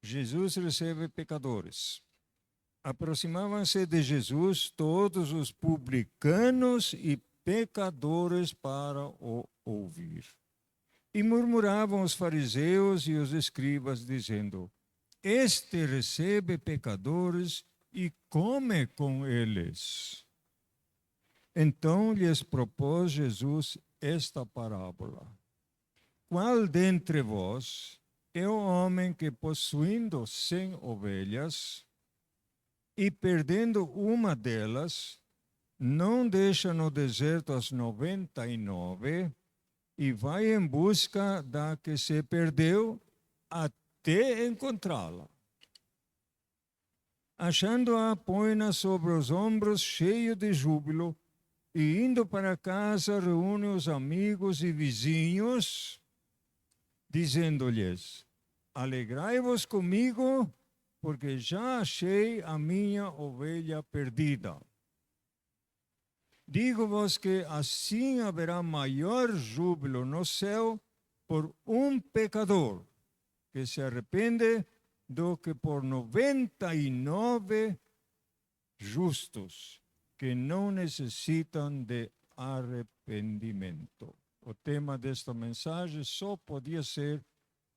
Jesus recebe pecadores. Aproximavam-se de Jesus todos os publicanos e pecadores para o ouvir. E murmuravam os fariseus e os escribas, dizendo: Este recebe pecadores e come com eles. Então lhes propôs Jesus esta parábola: Qual dentre vós é o homem que, possuindo 100 ovelhas e perdendo uma delas, não deixa no deserto as 99 e vai em busca da que se perdeu até encontrá-la? Achando-a, põe-na sobre os ombros, cheio de júbilo, e indo para casa, reúne os amigos e vizinhos, dizendo-lhes: Alegrai-vos comigo, porque já achei a minha ovelha perdida. Digo-vos que assim haverá maior júbilo no céu por um pecador que se arrepende do que por 99 justos que não necessitam de arrependimento. O tema desta mensagem só podia ser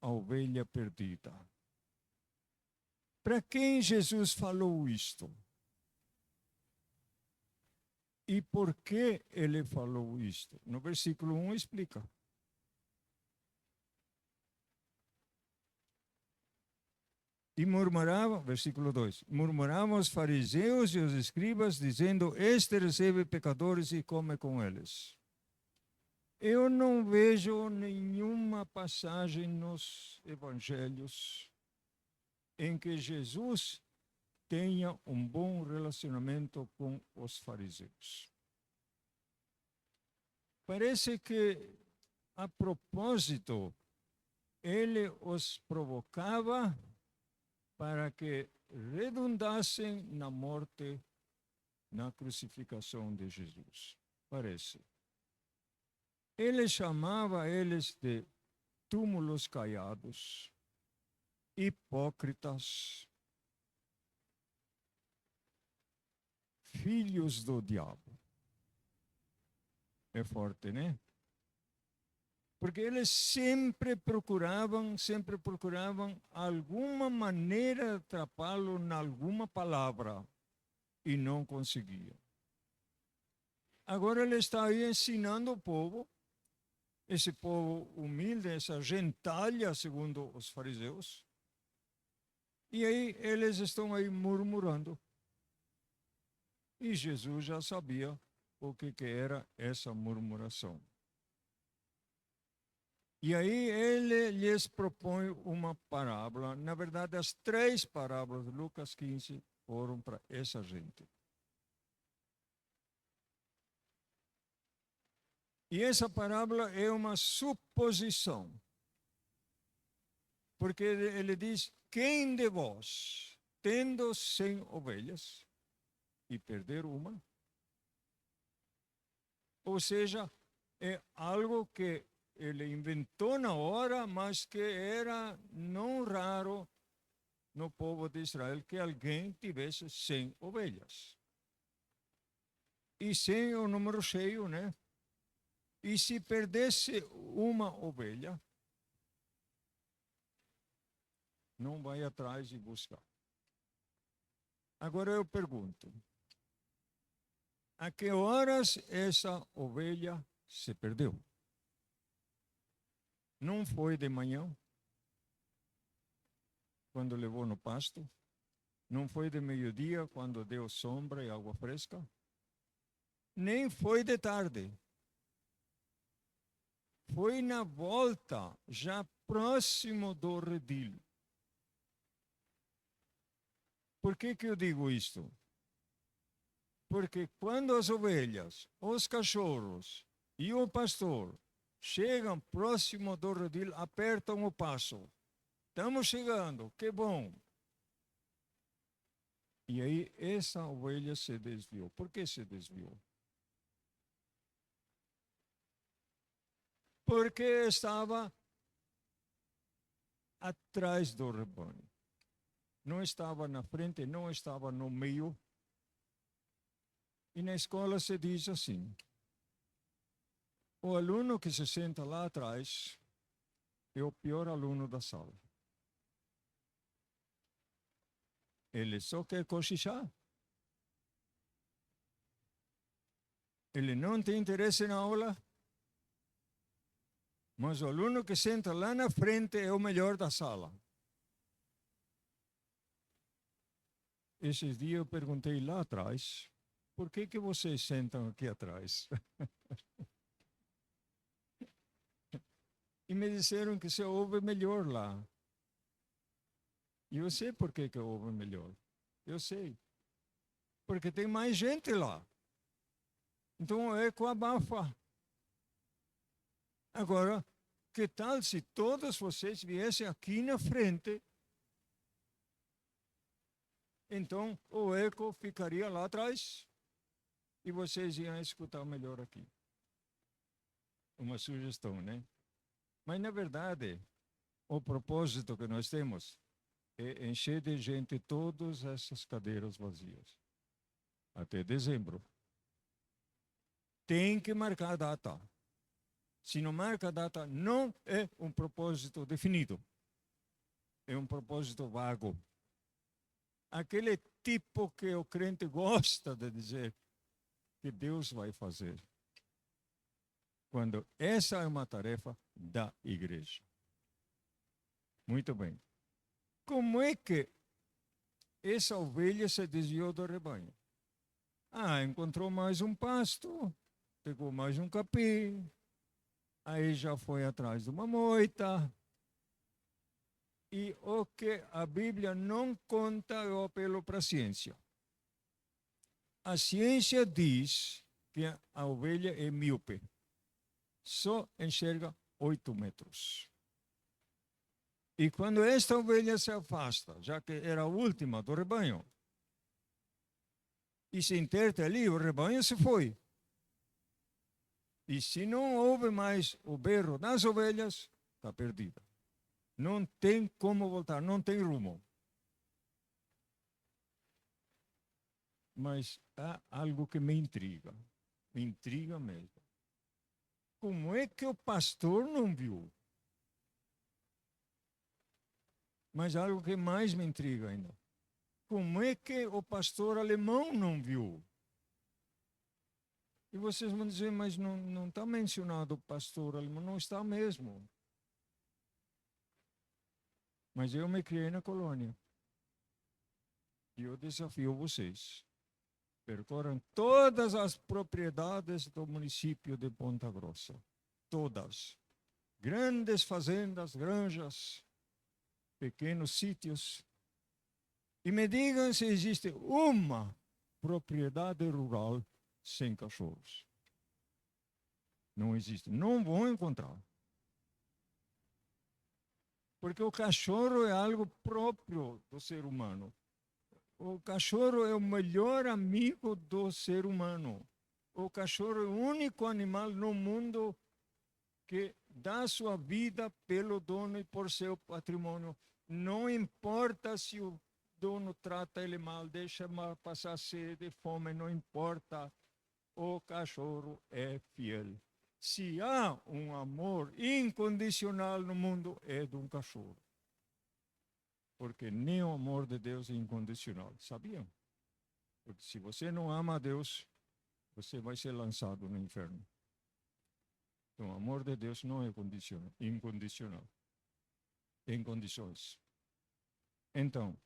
a ovelha perdida. Para quem Jesus falou isto? E por que ele falou isto? No versículo 1 explica. E murmuravam, versículo 2, murmuravam os fariseus e os escribas, dizendo: Este recebe pecadores e come com eles. Eu não vejo nenhuma passagem nos evangelhos em que Jesus tenha um bom relacionamento com os fariseus. Parece que, a propósito, ele os provocava para que redundassem na morte, na crucificação de Jesus. Parece. Ele chamava eles de túmulos caiados, hipócritas, filhos do diabo. É forte, né? Porque eles sempre procuravam alguma maneira de atrapalhá-lo em alguma palavra e não conseguiam. Agora ele está aí ensinando o povo, esse povo humilde, essa gentalha, segundo os fariseus, e aí eles estão aí murmurando. E Jesus já sabia o que era essa murmuração. E aí ele lhes propõe uma parábola. Na verdade, as 3 parábolas de Lucas 15 foram para essa gente. E essa parábola é uma suposição. Porque ele diz: Quem de vós, tendo 100 ovelhas e perder uma? Ou seja, é algo que ele inventou na hora, mas que era não raro no povo de Israel que alguém tivesse 100 ovelhas. E 100 é um número cheio, né? E se perdesse uma ovelha, não vai atrás e buscar. Agora eu pergunto: a que horas essa ovelha se perdeu? Não foi de manhã, quando levou no pasto? Não foi de meio-dia, quando deu sombra e água fresca? Nem foi de tarde. Foi na volta, já próximo do redil. Por que eu digo isto? Porque quando as ovelhas, os cachorros e o pastor chegam próximo do redil, apertam o passo. Estamos chegando, que bom. E aí essa ovelha se desviou. Por que se desviou? Porque estava atrás do rebanho. não estava na frente, não estava no meio. E na escola se diz assim: o aluno que se senta lá atrás é o pior aluno da sala. Ele só quer cochichar. Ele não tem interesse na aula. Mas o aluno que senta lá na frente é o melhor da sala. Esses dias eu perguntei lá atrás, por que vocês sentam aqui atrás? E me disseram que se ouve melhor lá. E eu sei por que ouve melhor. Eu sei. Porque tem mais gente lá. Então o eco abafa. Agora, que tal se todos vocês viessem aqui na frente? Então o eco ficaria lá atrás e vocês iam escutar melhor aqui. Uma sugestão, né? Mas, na verdade, o propósito que nós temos é encher de gente todas essas cadeiras vazias. Até dezembro. Tem que marcar a data. Se não marca a data, não é um propósito definido. É um propósito vago. Aquele tipo que o crente gosta de dizer que Deus vai fazer. Quando essa é uma tarefa da igreja. Muito bem. Como é que essa ovelha se desviou do rebanho? Encontrou mais um pasto, pegou mais um capim, aí já foi atrás de uma moita. E o que a Bíblia não conta é o apelo para a ciência. A ciência diz que a ovelha é míope. Só enxerga 8 metros. E quando esta ovelha se afasta, já que era a última do rebanho, e se interte ali, o rebanho se foi. E se não houve mais o berro das ovelhas, está perdida. Não tem como voltar, não tem rumo. Mas há algo que me intriga mesmo. Como é que o pastor não viu? Mas algo que mais me intriga ainda. Como é que o pastor alemão não viu? E vocês vão dizer, mas não está mencionado o pastor alemão. Não está mesmo. Mas eu me criei na colônia. E eu desafio vocês. Percorram todas as propriedades do município de Ponta Grossa. Todas. Grandes fazendas, granjas, pequenos sítios. E me digam se existe uma propriedade rural sem cachorros. Não existe. Não vão encontrar. Porque o cachorro é algo próprio do ser humano. O cachorro é o melhor amigo do ser humano. O cachorro é o único animal no mundo que dá sua vida pelo dono e por seu patrimônio. Não importa se o dono trata ele mal, deixa passar sede, fome, não importa. O cachorro é fiel. Se há um amor incondicional no mundo, é de um cachorro. Porque nem o amor de Deus é incondicional. Sabiam? Porque se você não ama a Deus, você vai ser lançado no inferno. Então, o amor de Deus não é incondicional. Em condições. Então,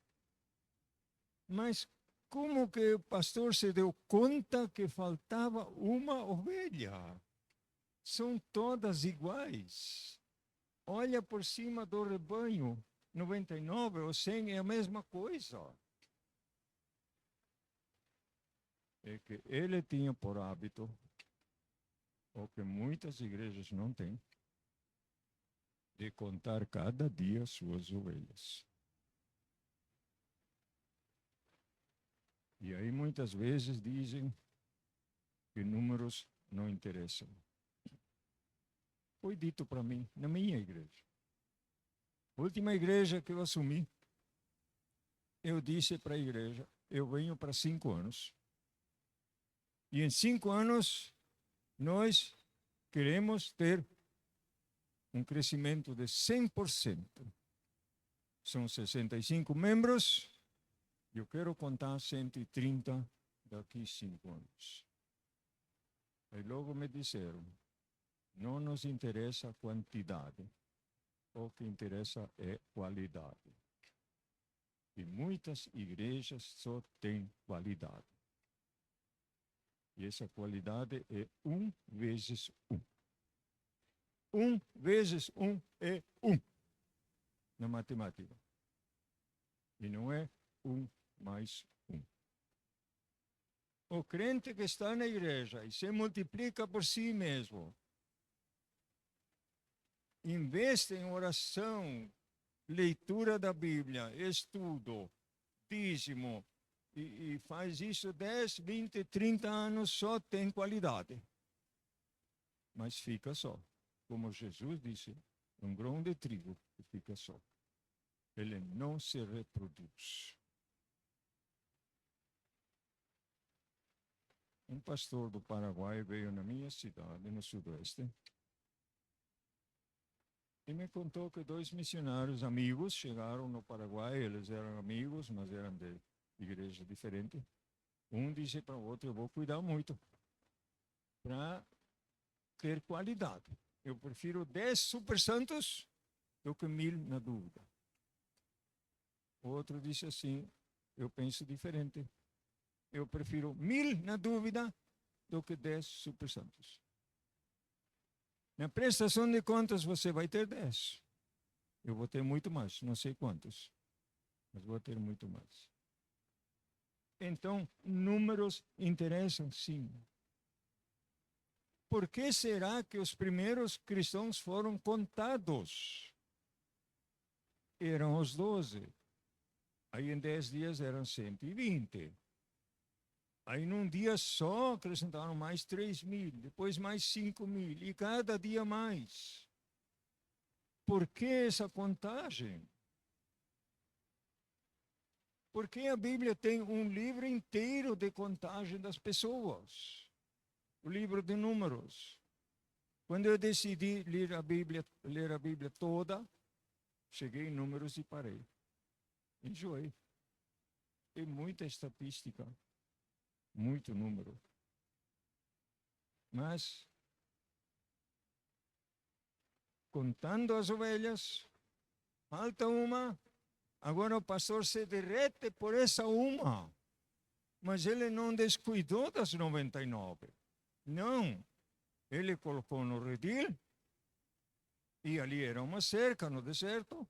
mas como que o pastor se deu conta que faltava uma ovelha? São todas iguais. Olha por cima do rebanho. 99 ou 100 é a mesma coisa. É que ele tinha por hábito, o que muitas igrejas não têm, de contar cada dia suas ovelhas. E aí muitas vezes dizem que números não interessam. Foi dito para mim na minha igreja. A última igreja que eu assumi, eu disse para a igreja, eu venho para 5 anos. E em 5 anos, nós queremos ter um crescimento de 100%. São 65 membros, eu quero contar 130 daqui a 5 anos. Aí logo me disseram, não nos interessa a quantidade, o que interessa é qualidade. E muitas igrejas só têm qualidade. E essa qualidade é 1 vezes 1. 1 vezes 1 é 1 na matemática. E não é 1 mais 1. O crente que está na igreja e se multiplica por si mesmo, investe em oração, leitura da Bíblia, estudo, dízimo, e faz isso 10, 20, 30 anos, só tem qualidade. Mas fica só. Como Jesus disse, um grão de trigo que fica só. Ele não se reproduz. Um pastor do Paraguai veio na minha cidade, no sudoeste, e me contou que 2 missionários amigos chegaram no Paraguai. Eles eram amigos, mas eram de igreja diferente. Um disse para o outro, eu vou cuidar muito para ter qualidade. Eu prefiro 10 super santos do que 1000 na dúvida. O outro disse assim, eu penso diferente. Eu prefiro 1000 na dúvida do que 10 super santos. Na prestação de contas você vai ter 10. Eu vou ter muito mais, não sei quantos, mas vou ter muito mais. Então, números interessam, sim. Por que será que os primeiros cristãos foram contados? Eram os 12. Aí em 10 dias eram 120. Aí num dia só acrescentaram mais 3.000, depois mais 5.000, e cada dia mais. Por que essa contagem? Porque a Bíblia tem um livro inteiro de contagem das pessoas. O livro de Números. Quando eu decidi ler a Bíblia toda, cheguei em Números e parei. Enjoei. Tem muita estatística, muito número. Mas, contando as ovelhas, falta uma. Agora o pastor se derrete por essa uma. Mas ele não descuidou das 99. Não. Ele colocou no redil, e ali era uma cerca no deserto,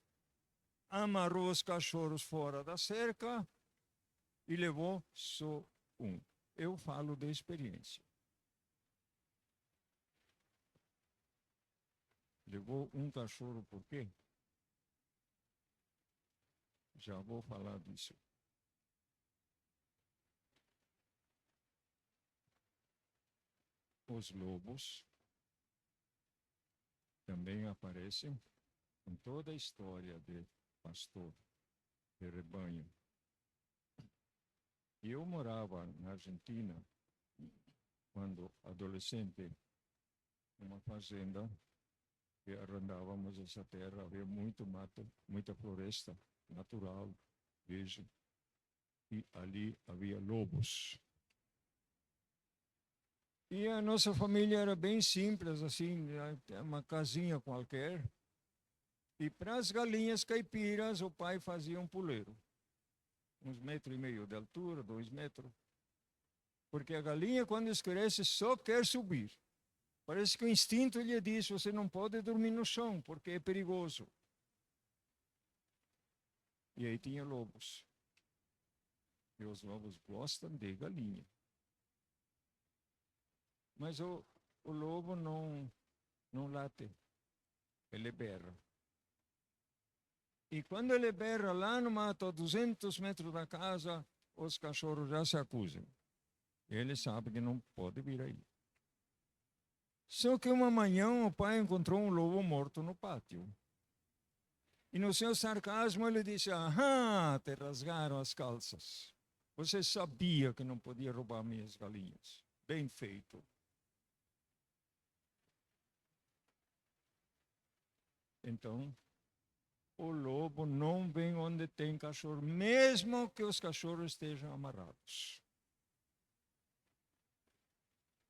amarrou os cachorros fora da cerca e levou só um. Eu falo de experiência. Levou um cachorro por quê? Já vou falar disso. Os lobos também aparecem em toda a história de pastor, de rebanho. E eu morava na Argentina, quando adolescente, numa fazenda, que arrendávamos essa terra, havia muito mato, muita floresta natural, veja, e ali havia lobos. E a nossa família era bem simples, assim, uma casinha qualquer. E para as galinhas caipiras, o pai fazia um puleiro. Uns 1,5 metros de altura, 2 metros. Porque a galinha, quando escurece, só quer subir. Parece que o instinto lhe diz, você não pode dormir no chão, porque é perigoso. E aí tinha lobos. E os lobos gostam de galinha. Mas o lobo não late, ele berra. E quando ele berra lá no mato, a 200 metros da casa, os cachorros já se acusam. Ele sabe que não pode vir aí. Só que uma manhã o pai encontrou um lobo morto no pátio. E no seu sarcasmo ele disse, aham, te rasgaram as calças. Você sabia que não podia roubar minhas galinhas. Bem feito. Então, o lobo não vem onde tem cachorro, mesmo que os cachorros estejam amarrados.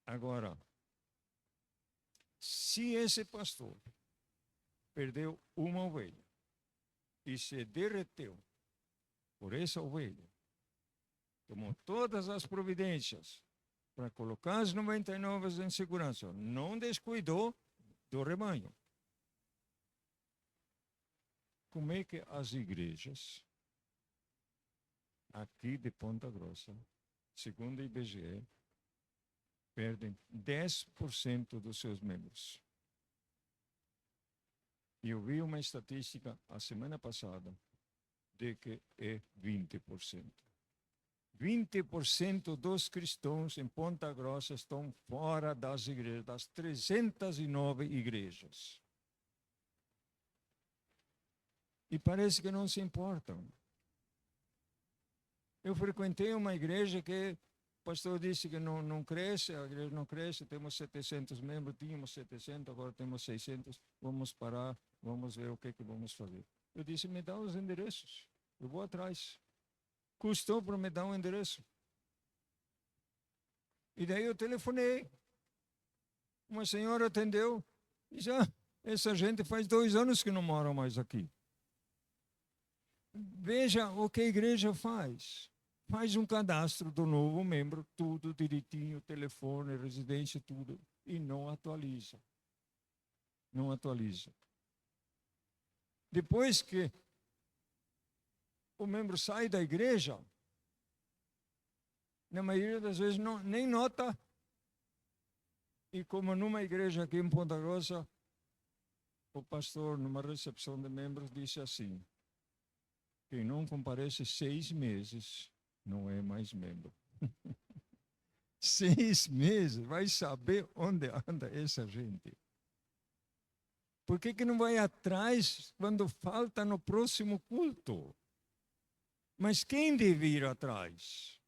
Agora, se esse pastor perdeu uma ovelha e se derreteu por essa ovelha, tomou todas as providências para colocar as 99 em segurança, não descuidou do rebanho. Como é que as igrejas aqui de Ponta Grossa, segundo o IBGE, perdem 10% dos seus membros? E eu vi uma estatística a semana passada de que é 20%. 20% dos cristãos em Ponta Grossa estão fora das igrejas, das 309 igrejas. E parece que não se importam. Eu frequentei uma igreja que o pastor disse que não cresce, a igreja não cresce, temos 700 membros, tínhamos 700, agora temos 600, vamos parar, vamos ver o que vamos fazer. Eu disse, me dá os endereços, eu vou atrás. Custou para me dar um endereço. E daí eu telefonei, uma senhora atendeu, e já, essa gente faz 2 anos que não mora mais aqui. Veja o que a igreja faz. Faz um cadastro do novo membro, tudo direitinho, telefone, residência, tudo, e não atualiza. Não atualiza. Depois que o membro sai da igreja, na maioria das vezes nem nota. E como numa igreja aqui em Ponta Grossa, o pastor, numa recepção de membros, disse assim, quem não comparece 6 meses não é mais membro. 6 meses, vai saber onde anda essa gente. Por que não vai atrás quando falta no próximo culto? Mas quem deve ir atrás?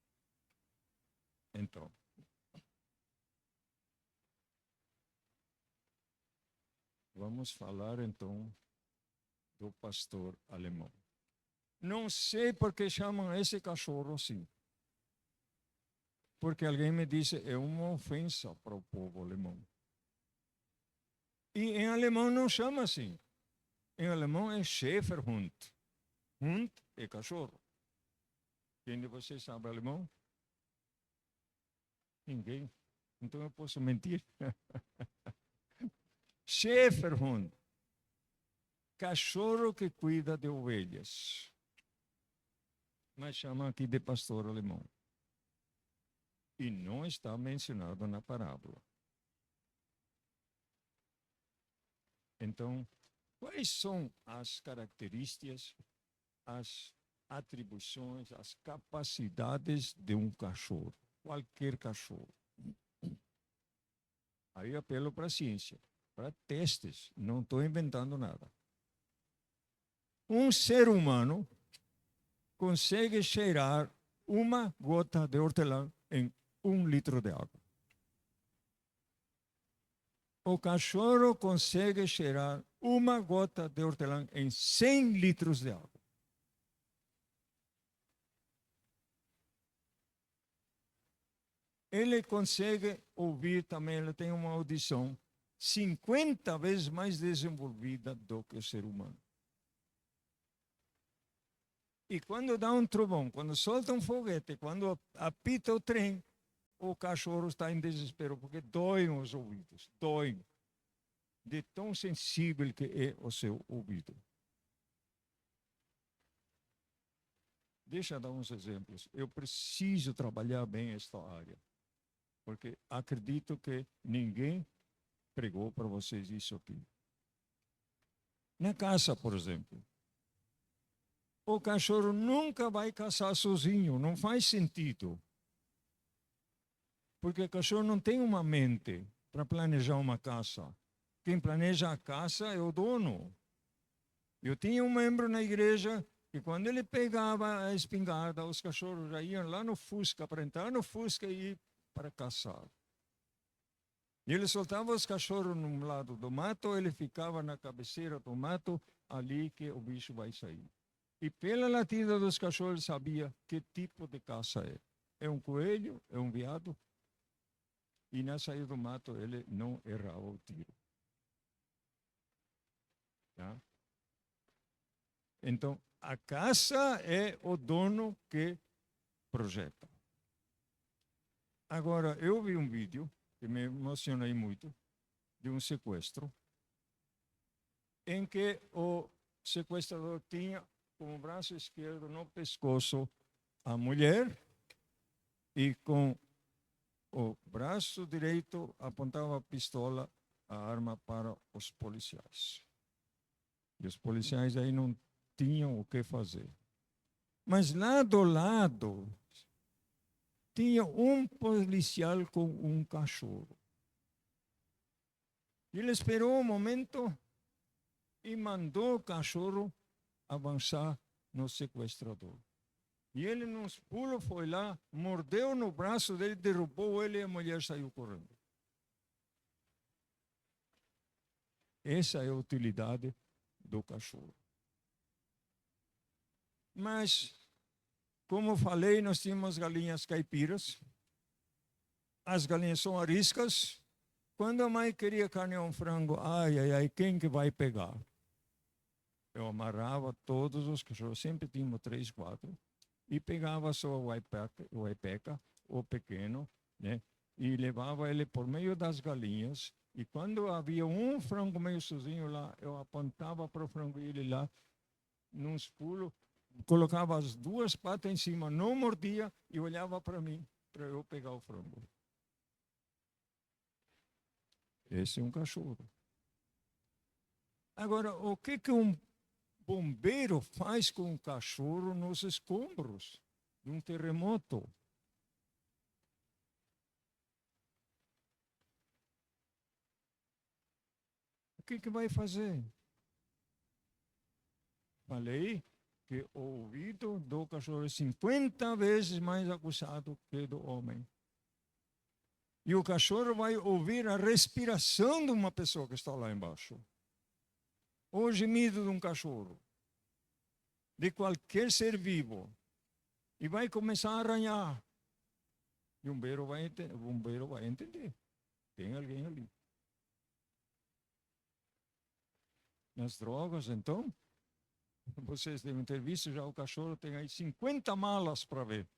Então, vamos falar então do pastor alemão. Não sei por que chamam esse cachorro assim. Porque alguém me disse, é uma ofensa para o povo alemão. E em alemão não chama assim. Em alemão é Schäferhund. Hund é cachorro. Quem de vocês sabe alemão? Ninguém. Então eu posso mentir. Schäferhund. Cachorro que cuida de ovelhas. Mas chama aqui de pastor alemão. E não está mencionado na parábola. Então, quais são as características, as atribuições, as capacidades de um cachorro? Qualquer cachorro. Aí eu apelo para a ciência, para testes, não estou inventando nada. Um ser humano consegue cheirar uma gota de hortelã em 1 litro de água. O cachorro consegue cheirar uma gota de hortelã em 100 litros de água. Ele consegue ouvir também, ele tem uma audição 50 vezes mais desenvolvida do que o ser humano. E quando dá um trovão, quando solta um foguete, quando apita o trem, o cachorro está em desespero, porque doem os ouvidos, doem. De tão sensível que é o seu ouvido. Deixa eu dar uns exemplos. Eu preciso trabalhar bem esta área, porque acredito que ninguém pregou para vocês isso aqui. Na caça, por exemplo, o cachorro nunca vai caçar sozinho, não faz sentido. Porque o cachorro não tem uma mente para planejar uma caça. Quem planeja a caça é o dono. Eu tinha um membro na igreja que quando ele pegava a espingarda, os cachorros já iam lá no Fusca, para entrar no Fusca e ir para caçar. E ele soltava os cachorros num lado do mato, ele ficava na cabeceira do mato, ali que o bicho vai sair. E pela latida dos cachorros ele sabia que tipo de caça é. É um coelho, é um veado. E na saída do mato ele não errava o tiro. Tá? Então, a caça é o dono que projeta. Agora, eu vi um vídeo que me emocionei muito, de um sequestro, em que o sequestrador tinha com o braço esquerdo no pescoço a mulher e com o braço direito apontava a pistola, a arma para os policiais. E os policiais aí não tinham o que fazer. Mas lá do lado tinha um policial com um cachorro. Ele esperou um momento e mandou o cachorro avançar no sequestrador. E ele, nos pulos, foi lá, mordeu no braço dele, derrubou ele e a mulher saiu correndo. Essa é a utilidade do cachorro. Mas, como falei, nós tínhamos galinhas caipiras. As galinhas são ariscas. Quando a mãe queria carnear um frango, ai, quem que vai pegar? Eu amarrava todos os cachorros, sempre tínhamos 3, 4, e pegava só o aipeca, o pequeno, né? E levava ele por meio das galinhas. E quando havia um frango meio sozinho lá, eu apontava para o frango e ele lá, num pulos, colocava as 2 patas em cima, não mordia e olhava para mim, para eu pegar o frango. Esse é um cachorro. Agora, o que um bombeiro faz com um cachorro nos escombros de um terremoto? O que vai fazer? Falei que o ouvido do cachorro é 50 vezes mais aguçado que do homem. E o cachorro vai ouvir a respiração de uma pessoa que está lá embaixo. O gemido de um cachorro. De qualquer ser vivo. E vai começar a arranhar. E o bombeiro vai entender. Tem alguém ali. Nas drogas, então, vocês devem ter visto já o cachorro tem aí 50 malas para ver.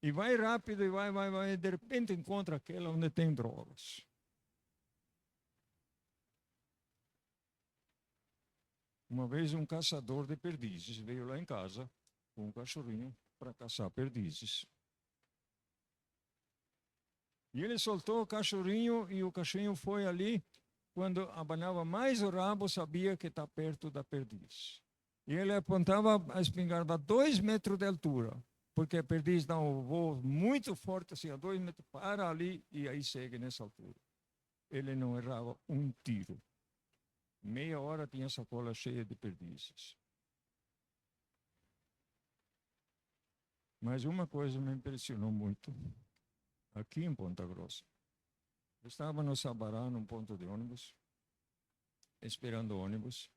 E vai rápido, e vai, e de repente encontra aquela onde tem drogas. Uma vez um caçador de perdizes veio lá em casa com um cachorrinho para caçar perdizes. E ele soltou o cachorrinho e o cachorrinho foi ali. Quando abanava mais o rabo, sabia que está perto da perdiz. E ele apontava a espingarda a 2 metros de altura, porque a perdiz dá um voo muito forte, assim, a 2 metros, para ali e aí segue nessa altura. Ele não errava um tiro. Meia hora tinha sacola cheia de perdizes. Mas uma coisa me impressionou muito, aqui em Ponta Grossa. Eu estava no Sabará, num ponto de ônibus, esperando o ônibus,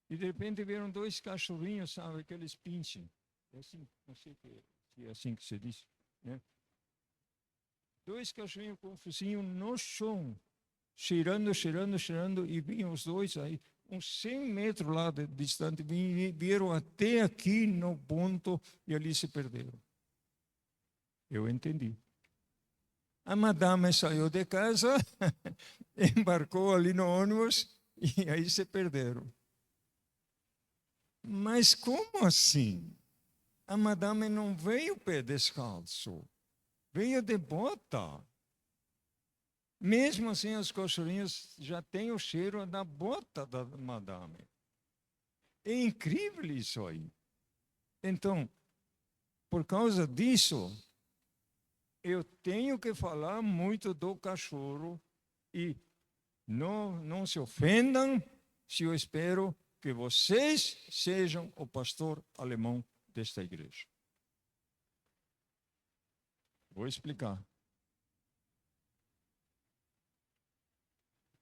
e de repente vieram 2 cachorrinhos, sabe, aqueles pinches. É assim, não sei se é assim que se diz, né? 2 cachorrinhos com o focinho no chão, cheirando, e vinham os 2 aí, uns 100 metros lá distante, vieram até aqui no ponto e ali se perderam. Eu entendi. A madame saiu de casa, embarcou ali no ônibus e aí se perderam. Mas como assim? A madame não veio pé descalço, veio de bota. Mesmo assim, os cachorrinhos já têm o cheiro da bota da madame. É incrível isso aí. Então, por causa disso, eu tenho que falar muito do cachorro e não se ofendam se eu espero que vocês sejam o pastor alemão desta igreja. Vou explicar.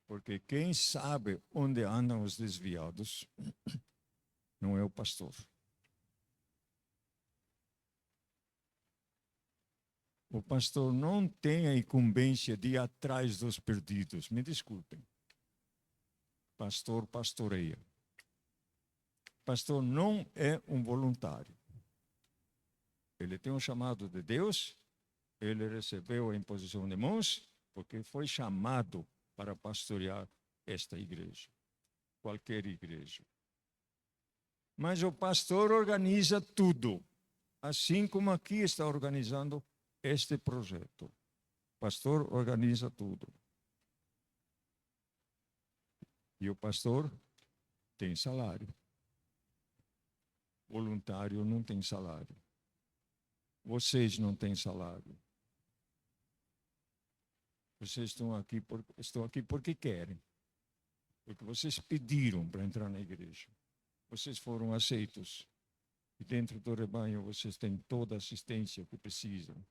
Porque quem sabe onde andam os desviados não é o pastor. O pastor não tem a incumbência de ir atrás dos perdidos. Me desculpem. Pastor pastoreia. Pastor não é um voluntário. Ele tem um chamado de Deus, ele recebeu a imposição de mãos, porque foi chamado para pastorear esta igreja, qualquer igreja. Mas o pastor organiza tudo, assim como aqui está organizando este projeto. O pastor organiza tudo. E o pastor tem salário. Voluntário não tem salário. Vocês não têm salário. Vocês estão aqui porque querem. Porque vocês pediram para entrar na igreja. Vocês foram aceitos. E dentro do rebanho vocês têm toda a assistência que precisam.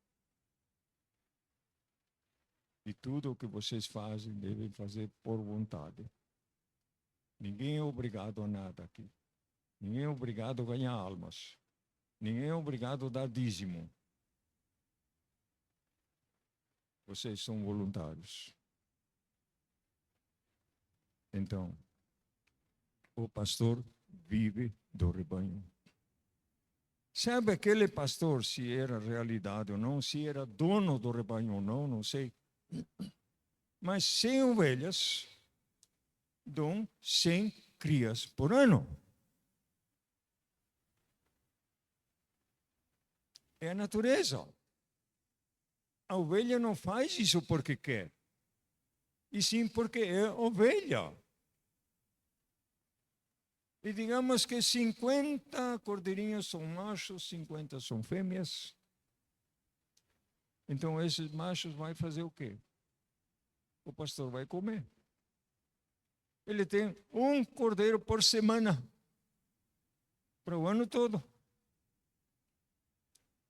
E tudo o que vocês fazem, devem fazer por vontade. Ninguém é obrigado a nada aqui. Ninguém é obrigado a ganhar almas. Ninguém é obrigado a dar dízimo. Vocês são voluntários. Então, o pastor vive do rebanho. Sabe aquele pastor, se era realidade ou não, se era dono do rebanho ou não, não sei. Mas 100 ovelhas dão 100 crias por ano. É a natureza. A ovelha não faz isso porque quer, e sim porque é ovelha. E digamos que 50 cordeirinhos são machos, 50 são fêmeas. Então esses machos vão fazer o quê? O pastor vai comer. Ele tem um cordeiro por semana, para o ano todo.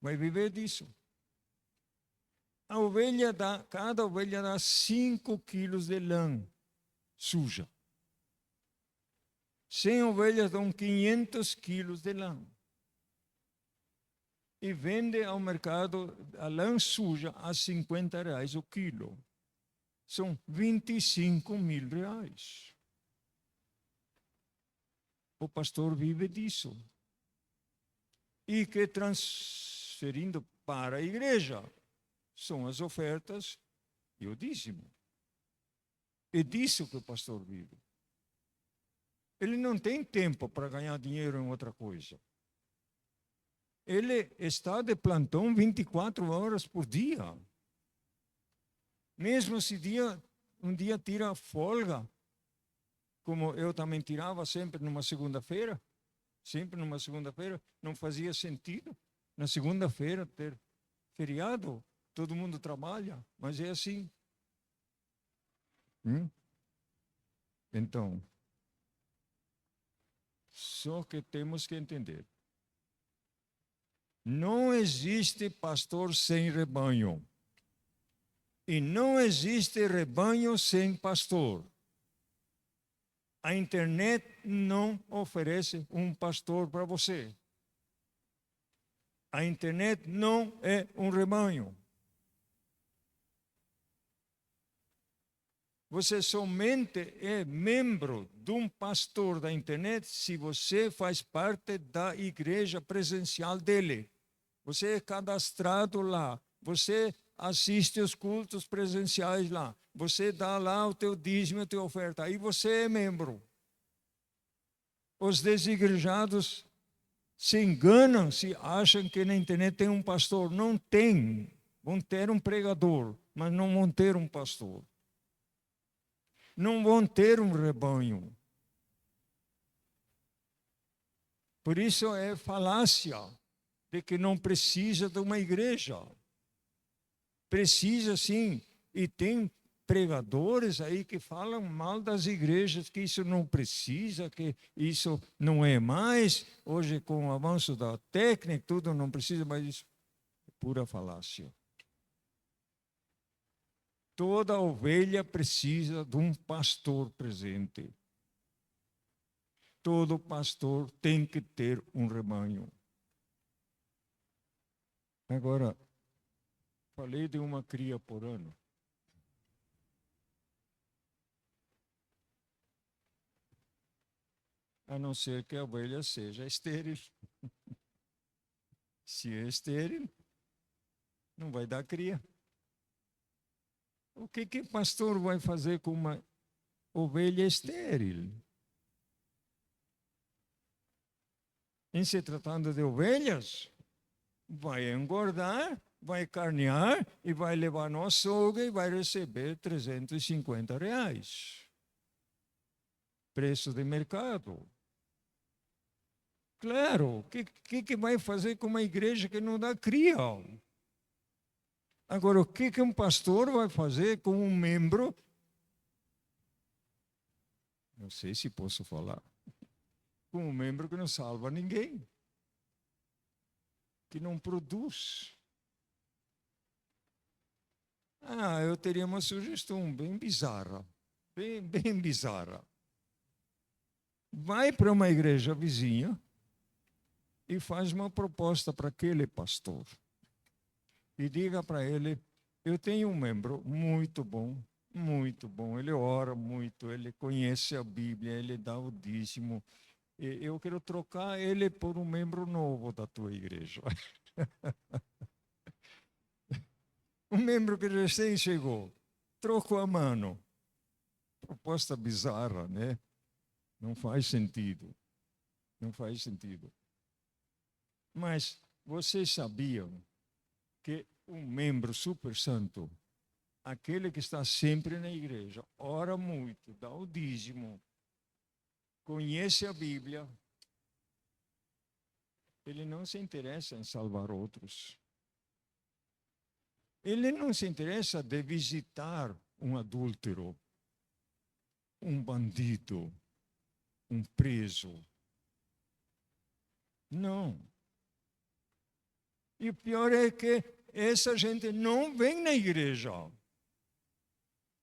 Vai viver disso. Cada ovelha dá 5 quilos de lã suja. 100 ovelhas dão 500 quilos de lã. E vende ao mercado a lã suja a R$50 o quilo. São R$25.000. O pastor vive disso. E que transferindo para a igreja são as ofertas e o dízimo. É disso que o pastor vive. Ele não tem tempo para ganhar dinheiro em outra coisa. Ele está de plantão 24 horas por dia. Mesmo se um dia tira folga, como eu também tirava sempre numa segunda-feira, não fazia sentido na segunda-feira ter feriado. Todo mundo trabalha, mas é assim. Então, só que temos que entender. Não existe pastor sem rebanho. E não existe rebanho sem pastor. A internet não oferece um pastor para você. A internet não é um rebanho. Você somente é membro de um pastor da internet se você faz parte da igreja presencial dele. Você é cadastrado lá. Você assiste os cultos presenciais lá. Você dá lá o teu dízimo, a tua oferta. Aí você é membro. Os desigrejados se enganam se acham que na internet tem um pastor. Não tem. Vão ter um pregador, mas não vão ter um pastor. Não vão ter um rebanho. Por isso é falácia de que não precisa de uma igreja. Precisa sim, e tem pregadores aí que falam mal das igrejas, que isso não precisa, que isso não é mais. Hoje, com o avanço da técnica, tudo não precisa mais disso. É pura falácia. Toda ovelha precisa de um pastor presente. Todo pastor tem que ter um rebanho. Agora, falei de uma cria por ano. A não ser que a ovelha seja estéril. Se é estéril, não vai dar cria. O que o pastor vai fazer com uma ovelha estéril? Em se tratando de ovelhas, vai engordar, vai carnear e vai levar no açougue e vai receber R$350. Preço de mercado. Claro, o que vai fazer com uma igreja que não dá cria? Agora, o que um pastor vai fazer com um membro? Não sei se posso falar. Com um membro que não salva ninguém. Que não produz. Eu teria uma sugestão bem bizarra. Bem bizarra. Vai para uma igreja vizinha e faz uma proposta para aquele pastor. E diga para ele, eu tenho um membro muito bom, ele ora muito, ele conhece a Bíblia, ele dá o dízimo. E eu quero trocar ele por um membro novo da tua igreja. Um membro que recém chegou, trocou a mano. Proposta bizarra, né? Não faz sentido. Não faz sentido. Mas vocês sabiam que um membro super santo, aquele que está sempre na igreja, ora muito, dá o dízimo, conhece a Bíblia, ele não se interessa em salvar outros. Ele não se interessa de visitar um adúltero, um bandido, um preso. Não. E o pior é que essa gente não vem na igreja.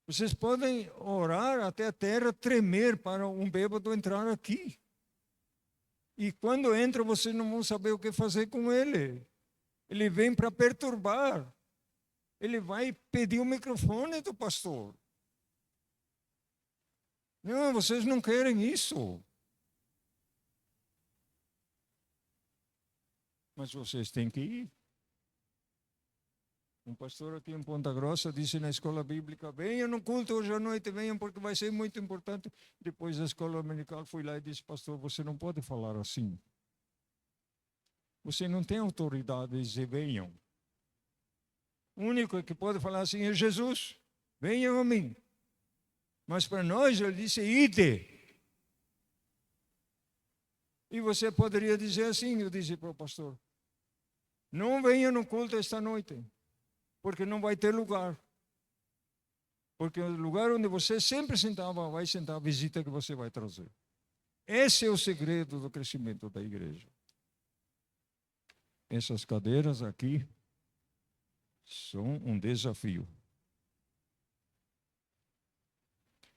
Vocês podem orar até a terra tremer para um bêbado entrar aqui. E quando entra, vocês não vão saber o que fazer com ele. Ele vem para perturbar. Ele vai pedir o microfone do pastor. Não, vocês não querem isso. Mas vocês têm que ir. Um pastor aqui em Ponta Grossa disse na escola bíblica, venham no culto hoje à noite, venham porque vai ser muito importante. Depois da escola dominical fui lá e disse, pastor, você não pode falar assim. Você não tem autoridade de dizer venham. O único que pode falar assim é Jesus. Venham a mim. Mas para nós ele disse, ide. E você poderia dizer assim, eu disse para o pastor, não venha no culto esta noite, porque não vai ter lugar. Porque o lugar onde você sempre sentava, vai sentar a visita que você vai trazer. Esse é o segredo do crescimento da igreja. Essas cadeiras aqui são um desafio.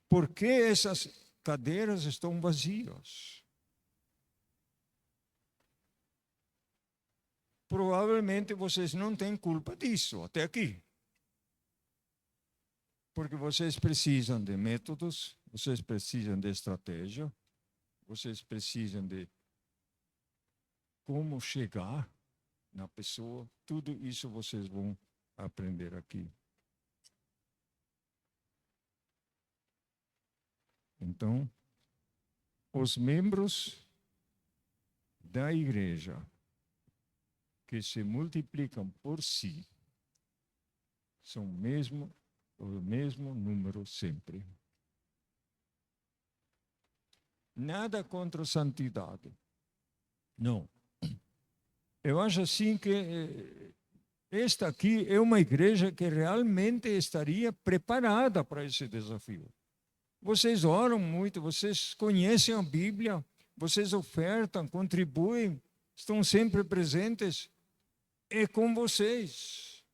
Por que essas cadeiras estão vazias? Provavelmente vocês não têm culpa disso, até aqui. Porque vocês precisam de métodos, vocês precisam de estratégia, vocês precisam de como chegar na pessoa. Tudo isso vocês vão aprender aqui. Então, os membros da igreja que se multiplicam por si são o mesmo número sempre. Nada contra a santidade. Não. Eu acho assim que esta aqui é uma igreja que realmente estaria preparada para esse desafio. Vocês oram muito, vocês conhecem a Bíblia, vocês ofertam, contribuem, estão sempre presentes. É com vocês.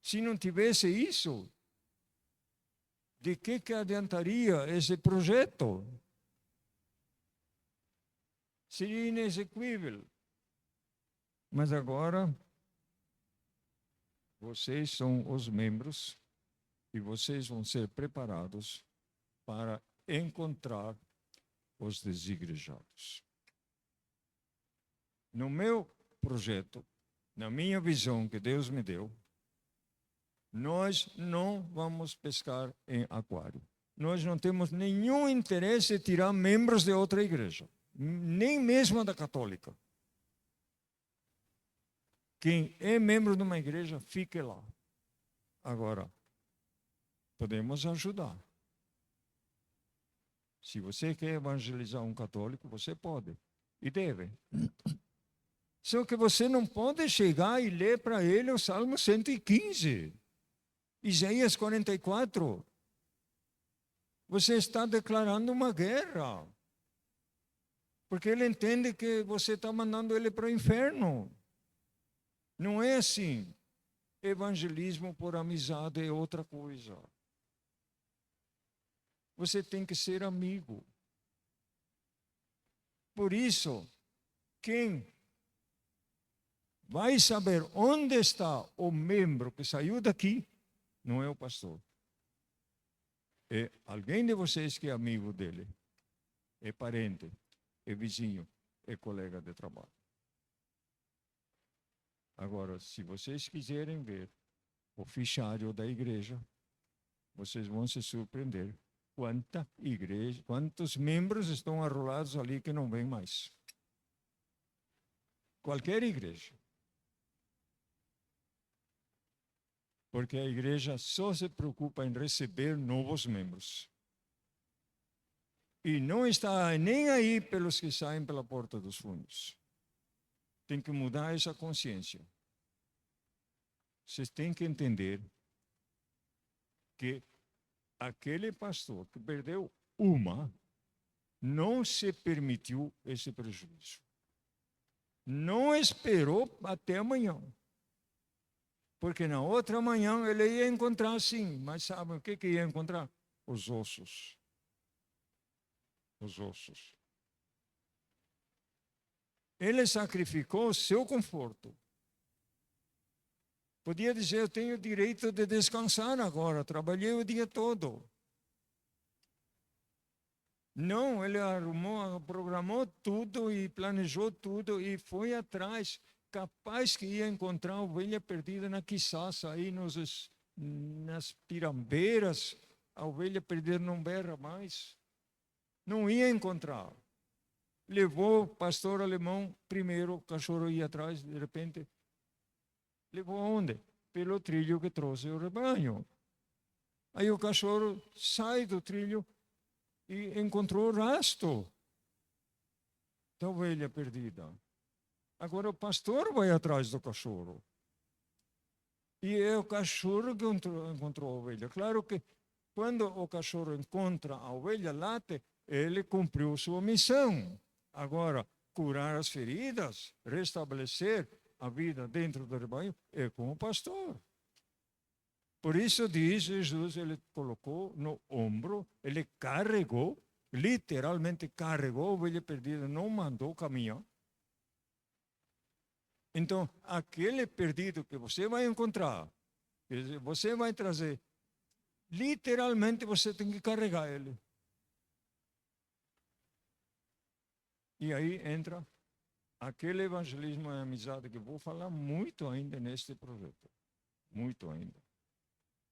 Se não tivesse isso, de que adiantaria esse projeto? Seria inexequível. Mas agora, vocês são os membros e vocês vão ser preparados para encontrar os desigrejados. No meu projeto, na minha visão que Deus me deu, nós não vamos pescar em aquário. Nós não temos nenhum interesse em tirar membros de outra igreja, nem mesmo da católica. Quem é membro de uma igreja, fique lá. Agora, podemos ajudar. Se você quer evangelizar um católico, você pode e deve. Só que você não pode chegar e ler para ele o Salmo 115, Isaías 44. Você está declarando uma guerra. Porque ele entende que você está mandando ele para o inferno. Não é assim. Evangelismo por amizade é outra coisa. Você tem que ser amigo. Por isso, quem vai saber onde está o membro que saiu daqui, não é o pastor. É alguém de vocês que é amigo dele, é parente, é vizinho, é colega de trabalho. Agora, se vocês quiserem ver o fichário da igreja, vocês vão se surpreender. Quantos membros estão arrolados ali que não vêm mais? Qualquer igreja. Porque a igreja só se preocupa em receber novos membros. E não está nem aí pelos que saem pela porta dos fundos. Tem que mudar essa consciência. Vocês têm que entender que aquele pastor que perdeu uma não se permitiu esse prejuízo. Não esperou até amanhã. Porque na outra manhã ele ia encontrar sim, mas sabe o que ia encontrar? Os ossos. Os ossos. Ele sacrificou o seu conforto. Podia dizer, eu tenho direito de descansar agora, trabalhei o dia todo. Não, ele programou tudo e planejou tudo e foi atrás. Capaz que ia encontrar a ovelha perdida na quiçaça, aí nas pirambeiras, a ovelha perdida não berra mais. Não ia encontrar. Levou o pastor alemão primeiro, o cachorro ia atrás, de repente. Levou aonde? Pelo trilho que trouxe o rebanho. Aí o cachorro sai do trilho e encontrou o rastro da ovelha perdida. Agora o pastor vai atrás do cachorro. E é o cachorro que encontrou a ovelha. Claro que quando o cachorro encontra a ovelha, late, ele cumpriu sua missão. Agora, curar as feridas, restabelecer a vida dentro do rebanho, é com o pastor. Por isso diz Jesus, ele colocou no ombro, ele carregou, literalmente carregou a ovelha perdida, não mandou caminhar. Então, aquele perdido que você vai encontrar, que você vai trazer, literalmente você tem que carregar ele. E aí entra aquele evangelismo e amizade que eu vou falar muito ainda neste projeto. Muito ainda.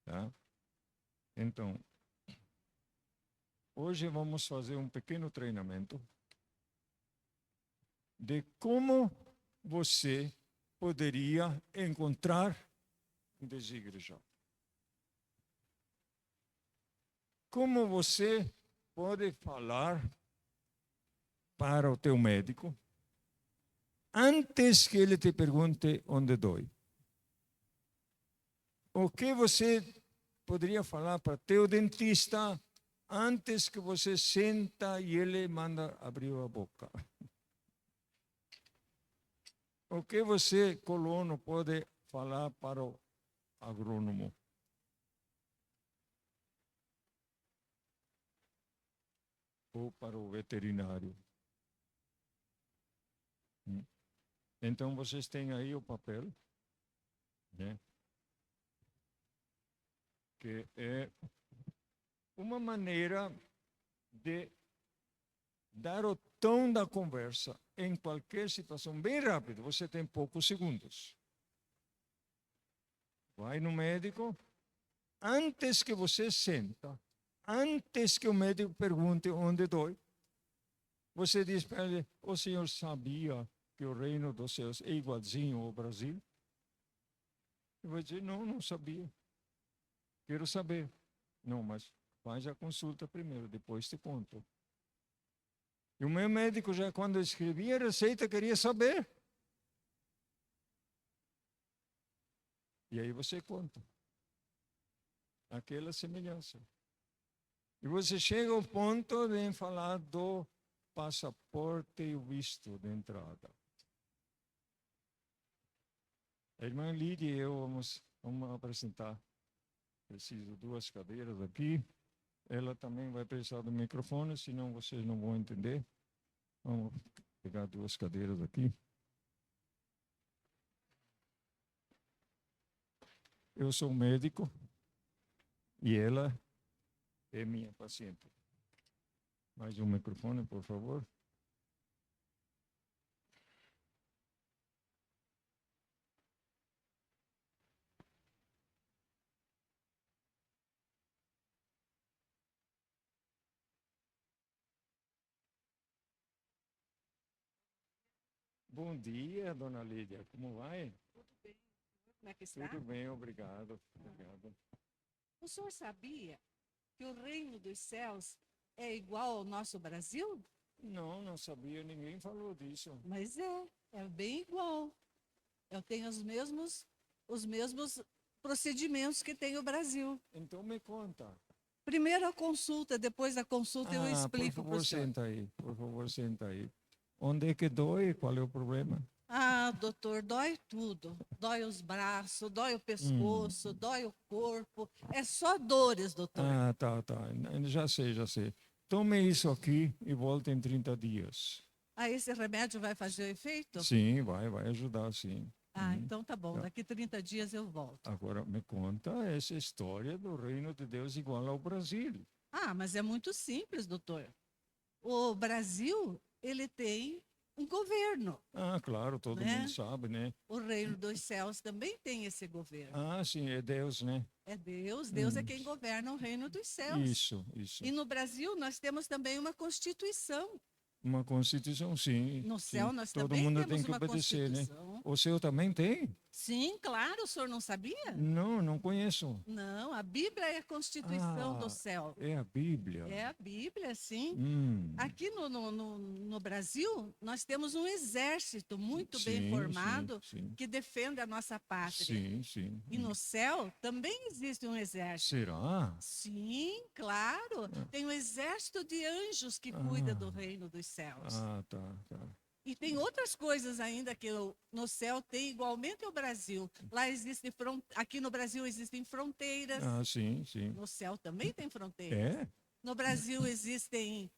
Tá? Então, hoje vamos fazer um pequeno treinamento de como você poderia encontrar um desigrejado. Como você pode falar para o teu médico antes que ele te pergunte onde dói. O que você poderia falar para teu dentista antes que você senta e ele manda abrir a boca? O que você, colono, pode falar para o agrônomo? Ou para o veterinário? Então, vocês têm aí o papel, né? Que é uma maneira de dar o tom da conversa em qualquer situação, bem rápido, você tem poucos segundos. Vai no médico, antes que você senta, antes que o médico pergunte onde dói, você diz para ele: o senhor sabia que o reino dos céus é igualzinho ao Brasil? Ele vai dizer: não, não sabia. Quero saber. Não, mas faz a consulta primeiro, depois te conto. E o meu médico, já quando escrevia a receita, queria saber. E aí você conta aquela semelhança. E você chega ao ponto de falar do passaporte e o visto de entrada. A irmã Lídia e eu vamos apresentar. Preciso de 2 cadeiras aqui. Ela também vai precisar do microfone, senão vocês não vão entender. Vamos pegar 2 cadeiras aqui. Eu sou médico e ela é minha paciente. Mais um microfone, por favor. Bom dia, dona Lídia. Como vai? Tudo bem. Como é que está? Tudo bem, obrigado. Obrigado. O senhor sabia que o reino dos céus é igual ao nosso Brasil? Não, não sabia, ninguém falou disso. Mas é bem igual. Eu tenho os mesmos procedimentos que tem o Brasil. Então me conta. Primeiro a consulta, depois da consulta eu Por explico para o favor, senhor. senta aí. Por favor, senta aí. Onde é que dói? Qual é o problema? Ah, doutor, dói tudo. Dói os braços, dói o pescoço, dói o corpo. É só dores, doutor. Ah, tá. Já sei, já sei. Tome isso aqui e volte em 30 dias. Ah, esse remédio vai fazer efeito? Sim, vai ajudar, sim. Ah, então tá bom. Tá. Daqui 30 dias eu volto. Agora me conta essa história do reino de Deus igual ao Brasil. Ah, mas é muito simples, doutor. O Brasil, ele tem um governo, Ah, claro, todo mundo né? sabe, né? O reino dos céus também tem esse governo. Ah, sim, é Deus, né? É Deus, Deus é Hum. quem governa o reino dos céus. Isso. E no Brasil nós temos também uma constituição. Uma constituição, sim, No sim. céu nós Todo também mundo tem temos que uma obedecer, né? constituição. O seu também tem? Sim, claro, o senhor não sabia? Não, não conheço. Não, a Bíblia é a constituição do Ah, céu. é a Bíblia. É a Bíblia, sim. Hum, Aqui no Brasil, nós temos um exército muito bem sim, formado sim. que defende a nossa pátria. Sim. E no céu também existe um exército. Será? Sim, claro. Ah. Tem um exército de anjos que cuida do reino dos céus. Ah, tá. E tem outras coisas ainda que no céu tem igualmente ao Brasil. Lá existe aqui no Brasil existem fronteiras. Ah, sim. No céu também tem fronteiras. É? No Brasil existe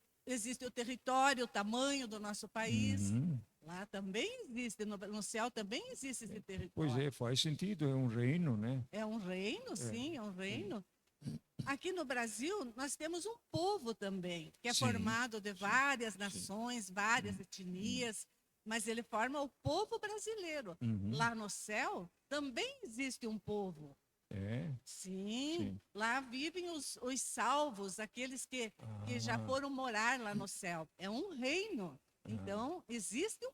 o território, o tamanho do nosso país. Uhum. Lá também existe, no céu também existe esse território. Pois é, faz sentido, é um reino, né? É um reino, sim, é um reino. Aqui no Brasil, nós temos um povo também, que é Sim, formado de várias nações, várias etnias, mas ele forma o povo brasileiro. Uhum. Lá no céu, também existe um povo. É? Sim, lá vivem os salvos, aqueles que já Ah. foram morar lá no céu. É um reino. Então, existe um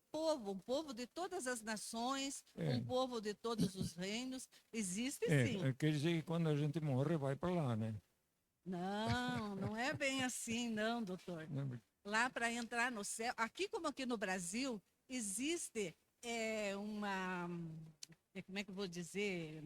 povo de todas as nações, um povo de todos os reinos. Existe sim. Quer dizer que quando a gente morre, vai para lá, né? Não, não é bem assim, não, doutor. Lá para entrar no céu, aqui como aqui no Brasil, existe como é que eu vou dizer?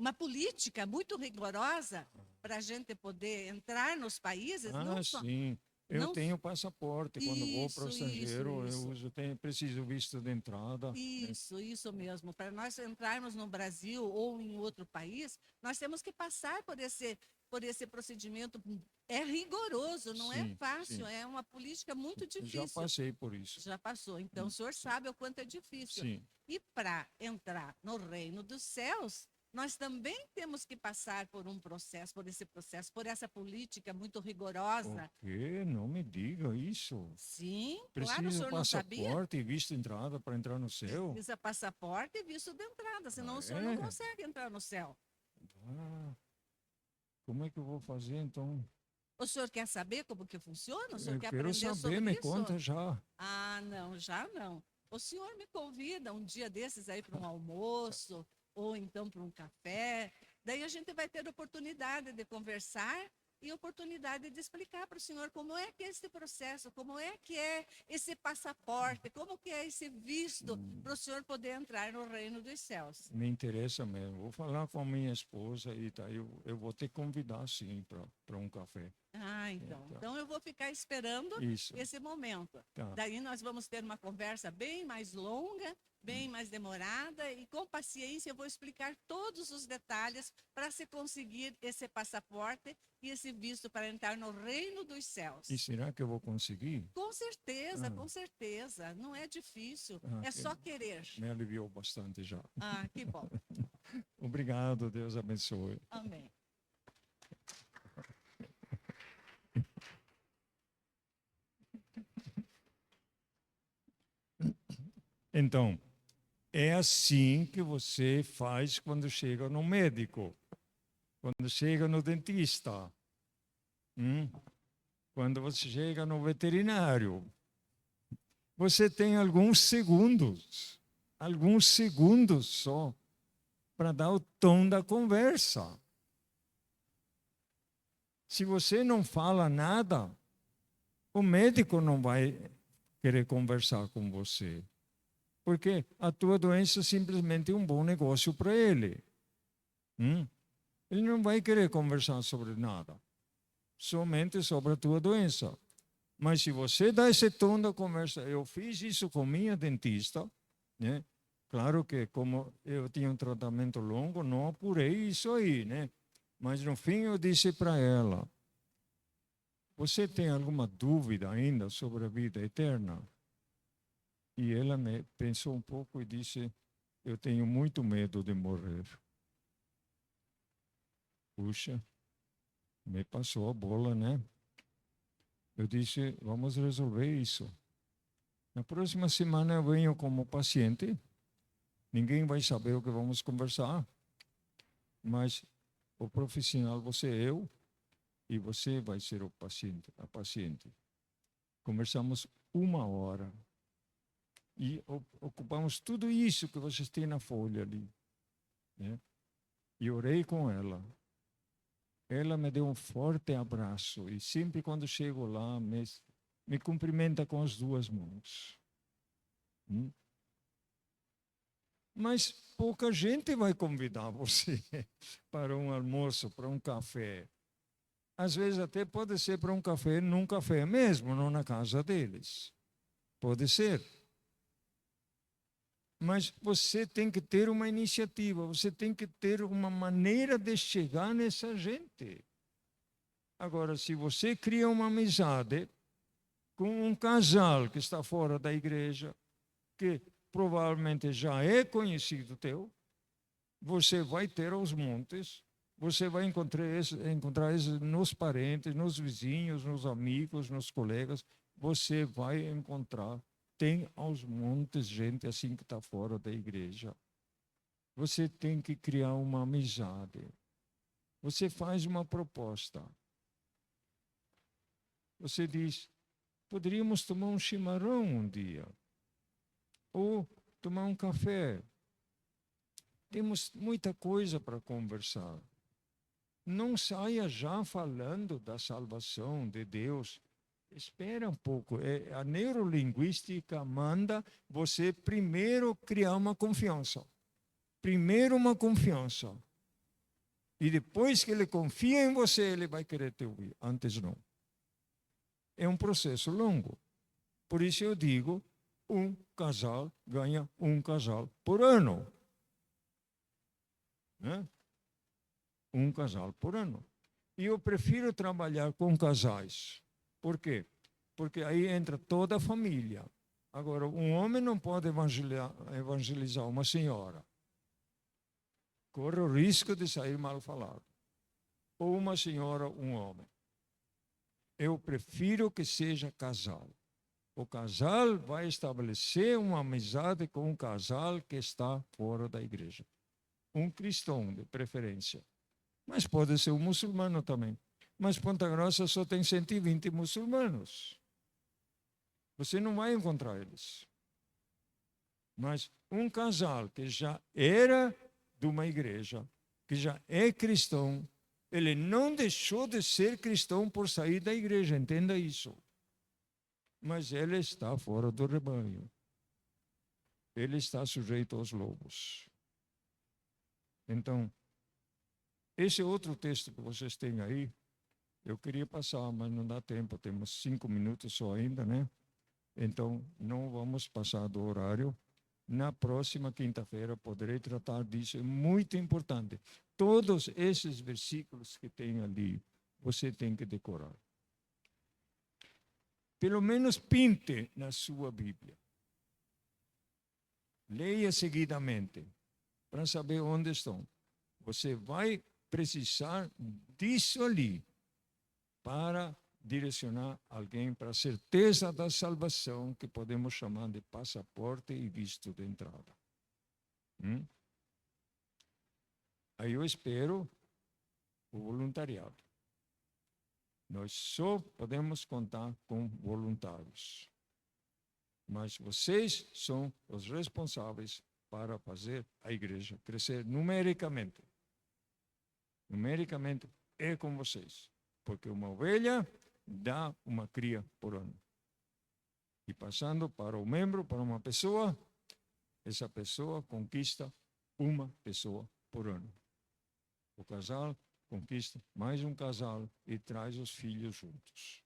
uma política muito rigorosa para a gente poder entrar nos países, não só. Sim. Eu Não, tenho passaporte. Quando vou para o estrangeiro, isso. Preciso visto de entrada. Isso mesmo. Para nós entrarmos no Brasil ou em outro país, nós temos que passar por esse procedimento. É rigoroso, não é fácil, é uma política muito difícil. Já passei por isso. Já passou. Então, o senhor sabe o quanto é difícil. Sim. E para entrar no reino dos céus, nós também temos que passar por esse processo, por essa política muito rigorosa. O quê? Não me diga isso. Sim, Preciso claro, o senhor não sabia? passaporte e visto de entrada para entrar no céu? Precisa passaporte e visto de entrada, senão o senhor não consegue entrar no céu. Como é que eu vou fazer, então? O senhor quer saber como que funciona? O senhor quer quero aprender saber, sobre me isso? conta já. Não, já não. O senhor me convida um dia desses aí para um almoço, ou então para um café. Daí a gente vai ter oportunidade de conversar e oportunidade de explicar para o senhor como é que é esse processo, como é que é esse passaporte, como que é esse visto para o senhor poder entrar no reino dos céus. Me interessa mesmo. Vou falar com a minha esposa e tá, eu vou te convidar, sim, para um café. Então eu vou ficar esperando esse momento. Tá. Daí nós vamos ter uma conversa bem mais longa, bem mais demorada e com paciência eu vou explicar todos os detalhes para se conseguir esse passaporte e esse visto para entrar no reino dos céus. E será que eu vou conseguir? Com certeza. Não é difícil, é só querer. Me aliviou bastante já. Que bom. Obrigado, Deus abençoe. Amém. Então, é assim que você faz quando chega no médico, quando chega no dentista, quando você chega no veterinário. Você tem alguns segundos só, para dar o tom da conversa. Se você não fala nada, o médico não vai querer conversar com você. Porque a tua doença simplesmente é um bom negócio para ele. Ele não vai querer conversar sobre nada, somente sobre a tua doença. Mas se você dá esse tom da conversa, eu fiz isso com minha dentista, né? Claro que como eu tinha um tratamento longo, não apurei isso aí, né? Mas no fim eu disse para ela, você tem alguma dúvida ainda sobre a vida eterna? E ela pensou um pouco e disse, eu tenho muito medo de morrer. Puxa, me passou a bola, né? Eu disse, vamos resolver isso. Na próxima semana eu venho como paciente. Ninguém vai saber o que vamos conversar. Mas o profissional, você é eu, e você vai ser o paciente, a paciente. Conversamos 1 hora. E ocupamos tudo isso que vocês têm na folha ali. Né? E orei com ela. Ela me deu um forte abraço. E sempre quando chego lá, me cumprimenta com as 2 mãos. Mas pouca gente vai convidar você para um almoço, para um café. Às vezes até pode ser para um café, num café mesmo, não na casa deles. Pode ser. Mas você tem que ter uma iniciativa, você tem que ter uma maneira de chegar nessa gente. Agora, se você cria uma amizade com um casal que está fora da igreja, que provavelmente já é conhecido teu, você vai ter aos montes, você vai encontrar isso nos parentes, nos vizinhos, nos amigos, nos colegas, você vai encontrar. Tem aos montes gente assim que está fora da igreja. Você tem que criar uma amizade. Você faz uma proposta. Você diz, poderíamos tomar um chimarrão um dia. Ou tomar um café. Temos muita coisa para conversar. Não saia já falando da salvação de Deus. Espera um pouco. A neurolinguística manda você primeiro criar uma confiança. Primeiro uma confiança. E depois que ele confia em você, ele vai querer te ouvir. Antes não. É um processo longo. Por isso eu digo, um casal ganha um casal por ano. Né? Um casal por ano. E eu prefiro trabalhar com casais. Por quê? Porque aí entra toda a família. Agora, um homem não pode evangelizar uma senhora. Corre o risco de sair mal falado. Ou uma senhora, um homem. Eu prefiro que seja casal. O casal vai estabelecer uma amizade com um casal que está fora da igreja. Um cristão, de preferência. Mas pode ser um muçulmano também. Mas Ponta Grossa só tem 120 muçulmanos. Você não vai encontrar eles. Mas um casal que já era de uma igreja, que já é cristão, ele não deixou de ser cristão por sair da igreja, entenda isso. Mas ele está fora do rebanho. Ele está sujeito aos lobos. Então, esse outro texto que vocês têm aí, eu queria passar, mas não dá tempo, temos 5 minutos só ainda, né? Então, não vamos passar do horário. Na próxima quinta-feira poderei tratar disso, é muito importante. Todos esses versículos que tem ali, você tem que decorar. Pelo menos pinte na sua Bíblia. Leia seguidamente, para saber onde estão. Você vai precisar disso ali, para direcionar alguém para a certeza da salvação, que podemos chamar de passaporte e visto de entrada. Aí eu espero o voluntariado. Nós só podemos contar com voluntários. Mas vocês são os responsáveis para fazer a igreja crescer numericamente. Numericamente é com vocês. Porque uma ovelha dá uma cria por ano. E passando para o membro, para uma pessoa, essa pessoa conquista uma pessoa por ano. O casal conquista mais um casal e traz os filhos juntos.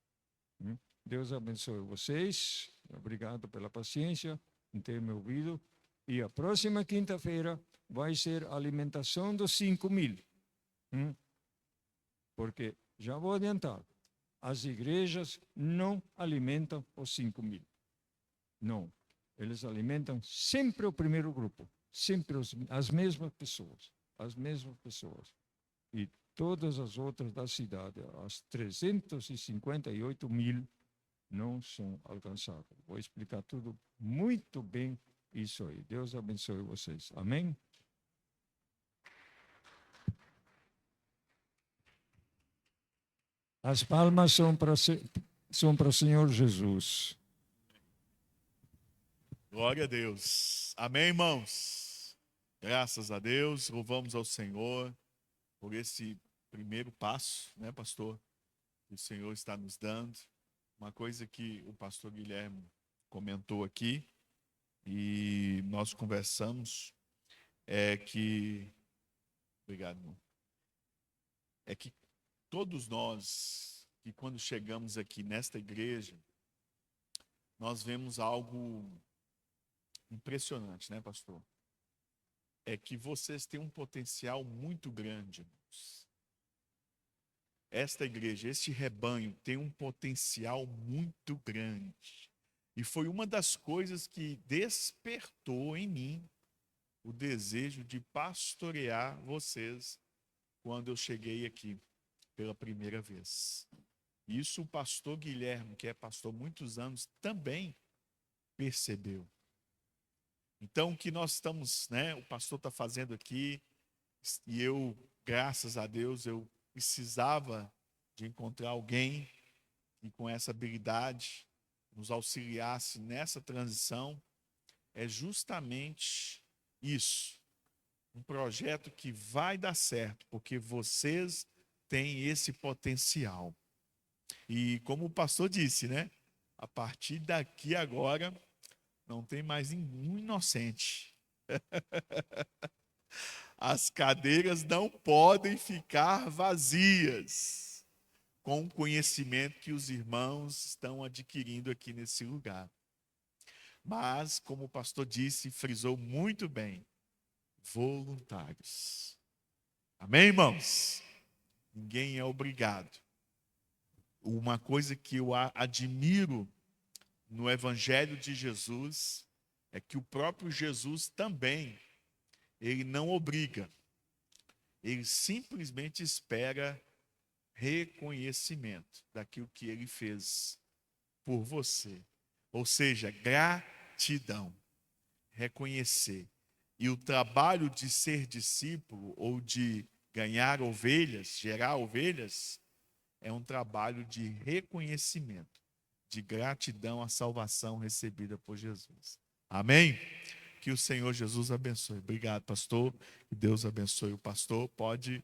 Deus abençoe vocês. Obrigado pela paciência em ter me ouvido. E a próxima quinta-feira vai ser a alimentação dos 5.000. Porque, já vou adiantar, as igrejas não alimentam os 5.000. Não. Eles alimentam sempre o primeiro grupo. Sempre as mesmas pessoas. As mesmas pessoas. E todas as outras da cidade, as 358.000, não são alcançadas. Vou explicar tudo muito bem isso aí. Deus abençoe vocês. Amém? As palmas são para o Senhor Jesus. Glória a Deus. Amém, irmãos? Graças a Deus, louvamos ao Senhor por esse primeiro passo, né, pastor? Que o Senhor está nos dando. Uma coisa que o pastor Guilherme comentou aqui e nós conversamos é que... Obrigado, irmão. É que todos nós, que quando chegamos aqui nesta igreja, nós vemos algo impressionante, né, pastor? É que vocês têm um potencial muito grande, irmãos. Esta igreja, este rebanho tem um potencial muito grande. E foi uma das coisas que despertou em mim o desejo de pastorear vocês quando eu cheguei aqui pela primeira vez. Isso o pastor Guilherme, que é pastor há muitos anos, também percebeu. Então, o que nós estamos, né, o pastor está fazendo aqui, e eu, graças a Deus, eu precisava de encontrar alguém que com essa habilidade nos auxiliasse nessa transição, é justamente isso. Um projeto que vai dar certo, porque vocês têm esse potencial. E como o pastor disse, né? A partir daqui agora, não tem mais nenhum inocente. As cadeiras não podem ficar vazias com o conhecimento que os irmãos estão adquirindo aqui nesse lugar. Mas, como o pastor disse, frisou muito bem, voluntários. Amém, irmãos? Ninguém é obrigado. Uma coisa que eu admiro no Evangelho de Jesus é que o próprio Jesus também, ele não obriga. Ele simplesmente espera reconhecimento daquilo que ele fez por você. Ou seja, gratidão. Reconhecer. E o trabalho de ser discípulo ou de ganhar ovelhas, gerar ovelhas, é um trabalho de reconhecimento, de gratidão à salvação recebida por Jesus. Amém? Que o Senhor Jesus abençoe. Obrigado, pastor. Que Deus abençoe o pastor. Pode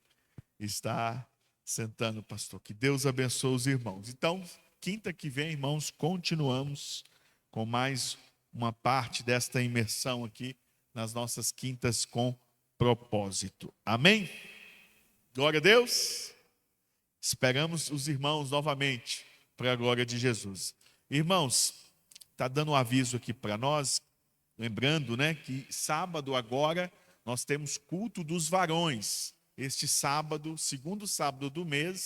estar sentando, pastor. Que Deus abençoe os irmãos. Então, quinta que vem, irmãos, continuamos com mais uma parte desta imersão aqui nas nossas quintas com propósito. Amém? Glória a Deus. Esperamos os irmãos novamente para a glória de Jesus. Irmãos, está dando um aviso aqui para nós, lembrando, né, que sábado agora nós temos culto dos varões. Este sábado, segundo sábado do mês,